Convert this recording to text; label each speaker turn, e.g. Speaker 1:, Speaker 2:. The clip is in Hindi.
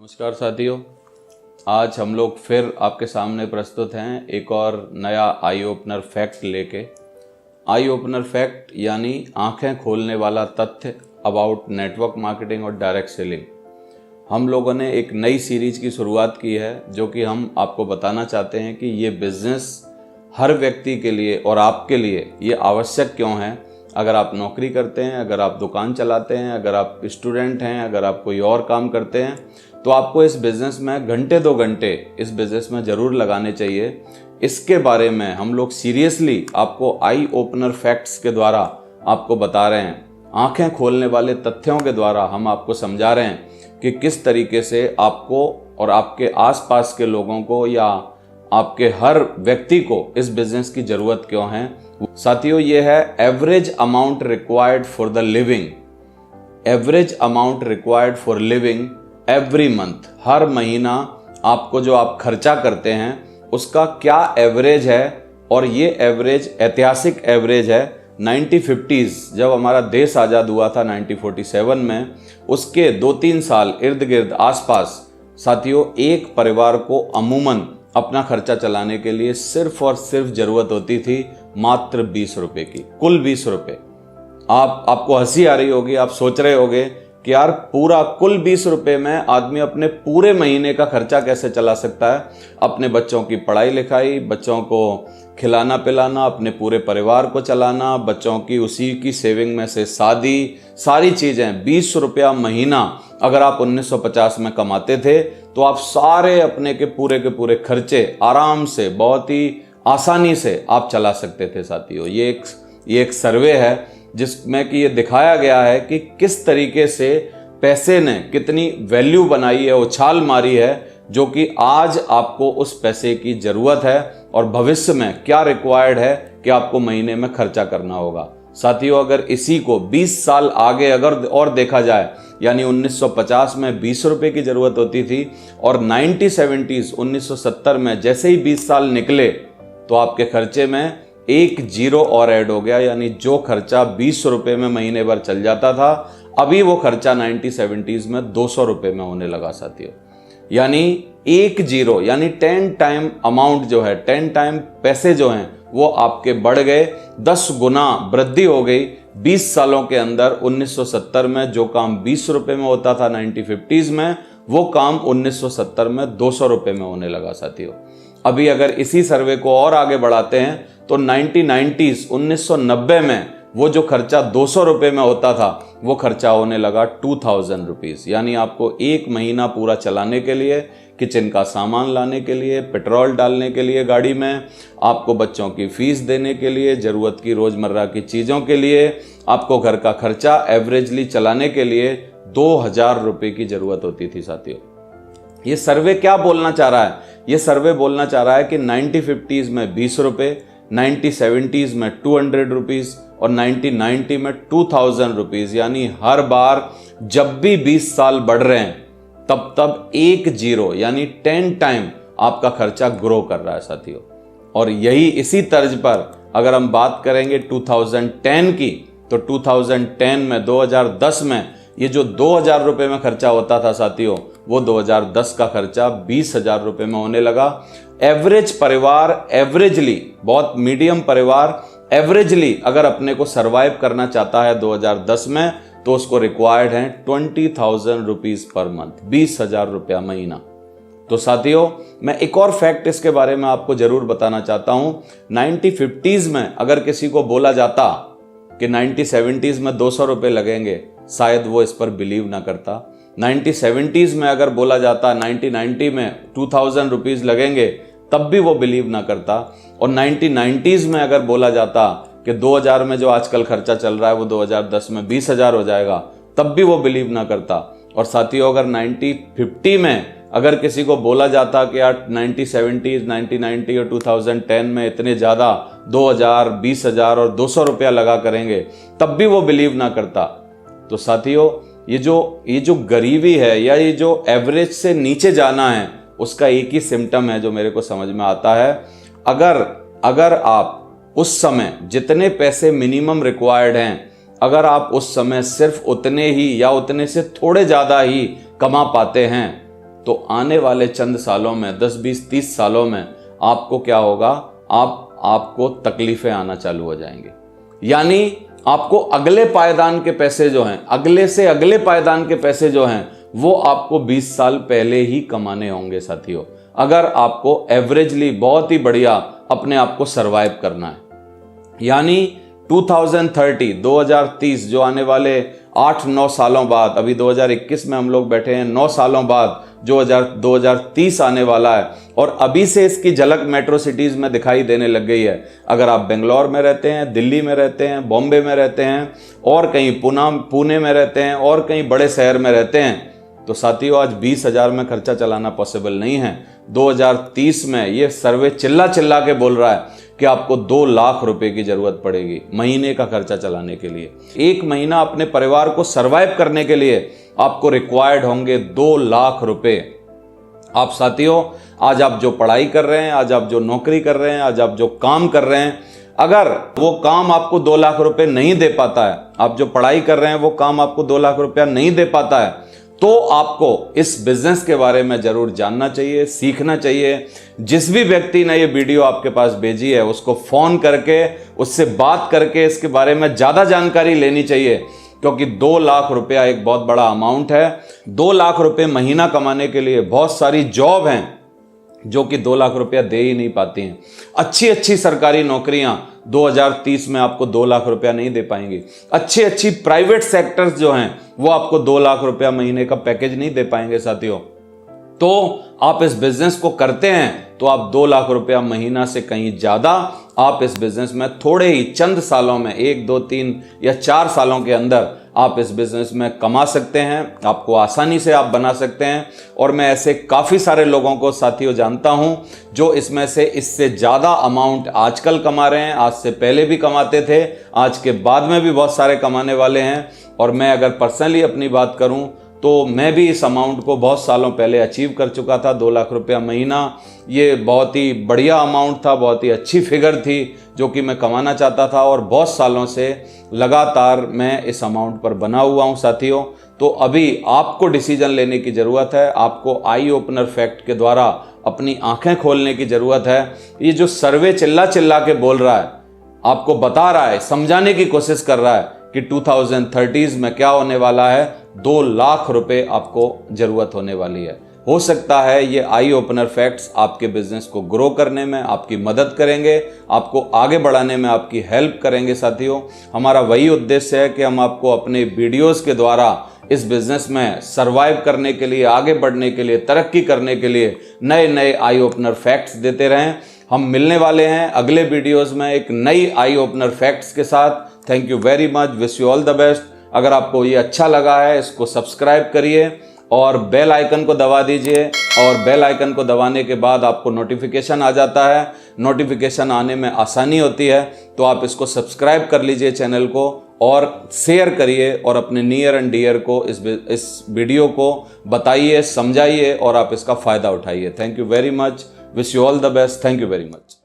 Speaker 1: नमस्कार साथियों, आज हम लोग फिर आपके सामने प्रस्तुत हैं एक और नया आई ओपनर फैक्ट लेके। आई ओपनर फैक्ट यानी आंखें खोलने वाला तथ्य अबाउट नेटवर्क मार्केटिंग और डायरेक्ट सेलिंग। हम लोगों ने एक नई सीरीज की शुरुआत की है जो कि हम आपको बताना चाहते हैं कि ये बिजनेस हर व्यक्ति के लिए और आपके लिए ये आवश्यक क्यों है। अगर आप नौकरी करते हैं, अगर आप दुकान चलाते हैं, अगर आप स्टूडेंट हैं, अगर आप कोई और काम करते हैं, तो आपको इस बिज़नेस में घंटे 2 घंटे इस बिज़नेस में ज़रूर लगाने चाहिए। इसके बारे में हम लोग सीरियसली आपको आई ओपनर फैक्ट्स के द्वारा आपको बता रहे हैं। आंखें खोलने वाले तथ्यों के द्वारा हम आपको समझा रहे हैं कि किस तरीके से आपको और आपके आसपास के लोगों को या आपके हर व्यक्ति को इस बिज़नेस की ज़रूरत क्यों है। साथियों, ये है average amount required for the living. Average amount required for living every month. हर महीना आपको जो आप खर्चा करते हैं उसका क्या एवरेज है, और ये एवरेज ऐतिहासिक एवरेज है 1950s जब हमारा देश आज़ाद हुआ था 1947 में, उसके 2-3 साल इर्द गिर्द आसपास साथियों एक परिवार को अमूमन अपना खर्चा चलाने के लिए सिर्फ और सिर्फ जरूरत होती थी मात्र 20 रुपए की, कुल 20 रुपए। आपको हंसी आ रही होगी, आप सोच रहे होगे कि यार पूरा कुल 20 रुपए में आदमी अपने पूरे महीने का खर्चा कैसे चला सकता है। अपने बच्चों की पढ़ाई लिखाई, बच्चों को खिलाना पिलाना, अपने पूरे परिवार को चलाना, बच्चों की उसी की सेविंग में से शादी, सारी चीज़ें। 20 रुपया महीना अगर आप 1950 में कमाते थे तो आप सारे अपने के पूरे खर्चे आराम से, बहुत ही आसानी से आप चला सकते थे साथियों। ये एक सर्वे है जिसमें कि ये दिखाया गया है कि किस तरीके से पैसे ने कितनी वैल्यू बनाई है, उछाल मारी है, जो कि आज आपको उस पैसे की ज़रूरत है और भविष्य में क्या रिक्वायर्ड है कि आपको महीने में खर्चा करना होगा। साथियों, अगर इसी को 20 साल आगे अगर और देखा जाए, यानी 1950 में 20 रुपए की ज़रूरत होती थी और 1970 में जैसे ही 20 साल निकले तो आपके खर्चे में एक जीरो और ऐड हो गया, यानी जो खर्चा 20 रुपए में महीने भर चल जाता था, अभी वो खर्चा 1970s में 200 रुपए में होने लगा साथियों। यानी एक जीरो, यानी 10 टाइम अमाउंट जो है, 10 टाइम पैसे जो हैं वो आपके बढ़ गए, 10 गुना वृद्धि हो गई 20 सालों के अंदर। 1970 में जो काम 20 रुपए में होता था 1950s में, वो काम 1970 में 200 रुपए में होने लगा साथियों। अभी अगर इसी सर्वे को और आगे बढ़ाते हैं तो 1990s 1990 में वो जो खर्चा 200 रुपए में होता था वो खर्चा होने लगा 2000 रुपीज़। यानी आपको एक महीना पूरा चलाने के लिए, किचन का सामान लाने के लिए, पेट्रोल डालने के लिए गाड़ी में, आपको बच्चों की फीस देने के लिए, ज़रूरत की रोज़मर्रा की चीज़ों के लिए, आपको घर का खर्चा एवरेजली चलाने के लिए 2000 रुपये की ज़रूरत होती थी साथियों। ये सर्वे क्या बोलना चाह रहा है? ये सर्वे बोलना चाह रहा है कि 1950s में 20 रुपये, 1970s में 200 रुपीज़ और 1990 में 2000 रुपीज़। यानी हर बार जब भी 20 साल बढ़ रहे हैं तब एक जीरो, यानी 10 टाइम आपका खर्चा ग्रो कर रहा है साथियों। और यही इसी तर्ज पर अगर हम बात करेंगे 2010 की, तो 2010 में 2010 में ये जो 2000 रुपये में खर्चा होता था साथियों, वो 2010 का खर्चा 20,000 रुपये में होने लगा। एवरेज परिवार एवरेजली, बहुत मीडियम परिवार एवरेजली अगर अपने को सरवाइव करना चाहता है 2010 में, तो उसको रिक्वायर्ड है 20,000 रुपीज पर मंथ, 20,000 रुपया महीना। तो साथियों, मैं एक और फैक्ट इसके बारे में आपको जरूर बताना चाहता हूं। 1950s में अगर किसी को बोला जाता कि 1970s में 200 रुपये लगेंगे, शायद वो इस पर बिलीव ना करता। 1970s में अगर बोला जाता 1990 में 2000 रुपीज लगेंगे, तब भी वो बिलीव ना करता। और 1990s में अगर बोला जाता कि 2000 में जो आजकल खर्चा चल रहा है वो 2010 में 20,000 हो जाएगा, तब भी वो बिलीव ना करता। और साथियों, अगर 1950 में अगर किसी को बोला जाता कि यार 1970s, 1990 और 2010 में इतने ज़्यादा 2000, 20,000 और 200 रुपया लगा करेंगे, तब भी वो बिलीव ना करता। तो साथियों, ये जो गरीबी है या ये जो एवरेज से नीचे जाना है, उसका एक ही सिम्टम है जो मेरे को समझ में आता है। अगर आप उस समय जितने पैसे मिनिमम रिक्वायर्ड हैं, अगर आप उस समय सिर्फ उतने ही या उतने से थोड़े ज़्यादा ही कमा पाते हैं, तो आने वाले चंद सालों में 10, 20, 30 सालों में आपको क्या होगा, आपको तकलीफें आना चालू हो जाएंगी। यानी आपको अगले पायदान के पैसे जो हैं, अगले से अगले पायदान के पैसे जो हैं, वो आपको 20 साल पहले ही कमाने होंगे साथियों, अगर आपको एवरेजली बहुत ही बढ़िया अपने आप को सरवाइव करना है। यानी 2030 जो आने वाले 8-9 सालों बाद, अभी 2021 में हम लोग बैठे हैं, 9 सालों बाद जो 2030 आने वाला है, और अभी से इसकी झलक मेट्रो सिटीज़ में दिखाई देने लग गई है। अगर आप बेंगलोर में रहते हैं, दिल्ली में रहते हैं, बॉम्बे में रहते हैं, और कहीं पुणे में रहते हैं, और कहीं बड़े शहर में रहते हैं, तो साथियों आज 20,000 में खर्चा चलाना पॉसिबल नहीं है। 2030 में ये सर्वे चिल्ला चिल्ला के बोल रहा है कि आपको 2 लाख रुपए की जरूरत पड़ेगी महीने का खर्चा चलाने के लिए। एक महीना अपने परिवार को सरवाइव करने के लिए आपको रिक्वायर्ड होंगे 2 लाख रुपए। आप साथियों, आज आप जो पढ़ाई कर रहे हैं, आज आप जो नौकरी कर रहे हैं, आज आप जो काम कर रहे हैं, अगर वो काम आपको 2 लाख रुपए नहीं दे पाता है, आप जो पढ़ाई कर रहे हैं वो काम आपको 2 लाख रुपया नहीं दे पाता है, तो आपको इस बिजनेस के बारे में जरूर जानना चाहिए, सीखना चाहिए। जिस भी व्यक्ति ने ये वीडियो आपके पास भेजी है उसको फोन करके, उससे बात करके इसके बारे में ज्यादा जानकारी लेनी चाहिए, क्योंकि 2 लाख रुपया एक बहुत बड़ा अमाउंट है। 2 लाख रुपए महीना कमाने के लिए बहुत सारी जॉब हैं जो कि 2 लाख रुपया दे ही नहीं पाती हैं। अच्छी अच्छी सरकारी नौकरियां 2030 में आपको 2 लाख रुपया नहीं दे पाएंगी। अच्छी अच्छी प्राइवेट सेक्टर्स जो हैं वो आपको 2 लाख रुपया महीने का पैकेज नहीं दे पाएंगे साथियों। तो आप इस बिजनेस को करते हैं तो आप 2 लाख रुपया महीना से कहीं ज्यादा आप इस बिजनेस में थोड़े ही चंद सालों में, 1, 2, 3 या 4 सालों के अंदर आप इस बिजनेस में कमा सकते हैं। आपको आसानी से आप बना सकते हैं। और मैं ऐसे काफ़ी सारे लोगों को साथियों जानता हूं जो इसमें से इससे ज़्यादा अमाउंट आजकल कमा रहे हैं, आज से पहले भी कमाते थे, आज के बाद में भी बहुत सारे कमाने वाले हैं। और मैं अगर पर्सनली अपनी बात करूं तो मैं भी इस अमाउंट को बहुत सालों पहले अचीव कर चुका था। 2 लाख रुपया महीना ये बहुत ही बढ़िया अमाउंट था, बहुत ही अच्छी फिगर थी जो कि मैं कमाना चाहता था, और बहुत सालों से लगातार मैं इस अमाउंट पर बना हुआ हूं साथियों। तो अभी आपको डिसीजन लेने की ज़रूरत है, आपको आई ओपनर फैक्ट के द्वारा अपनी आंखें खोलने की ज़रूरत है। ये जो सर्वे चिल्ला चिल्ला के बोल रहा है, आपको बता रहा है, समझाने की कोशिश कर रहा है कि 2030 में क्या होने वाला है, 2 लाख रुपए आपको जरूरत होने वाली है। हो सकता है ये आई ओपनर फैक्ट्स आपके बिजनेस को ग्रो करने में आपकी मदद करेंगे, आपको आगे बढ़ाने में आपकी हेल्प करेंगे साथियों। हमारा वही उद्देश्य है कि हम आपको अपने वीडियोस के द्वारा इस बिजनेस में सरवाइव करने के लिए, आगे बढ़ने के लिए, तरक्की करने के लिए नए नए आई ओपनर फैक्ट्स देते रहें। हम मिलने वाले हैं अगले वीडियोस में एक नई आई ओपनर फैक्ट्स के साथ। Thank you very much, wish you all the best. अगर आपको ये अच्छा लगा है इसको सब्सक्राइब करिए और बेल आइकन को दबा दीजिए, और बेल आइकन को दबाने के बाद आपको नोटिफिकेशन आ जाता है। नोटिफिकेशन आने में आसानी होती है, तो आप इसको सब्सक्राइब कर लीजिए चैनल को, और शेयर करिए और अपने नियर एंड डियर को इस वीडियो को बताइए, समझाइए और आप इसका फ़ायदा उठाइए। Thank you very much, wish you all the best. Thank you very much.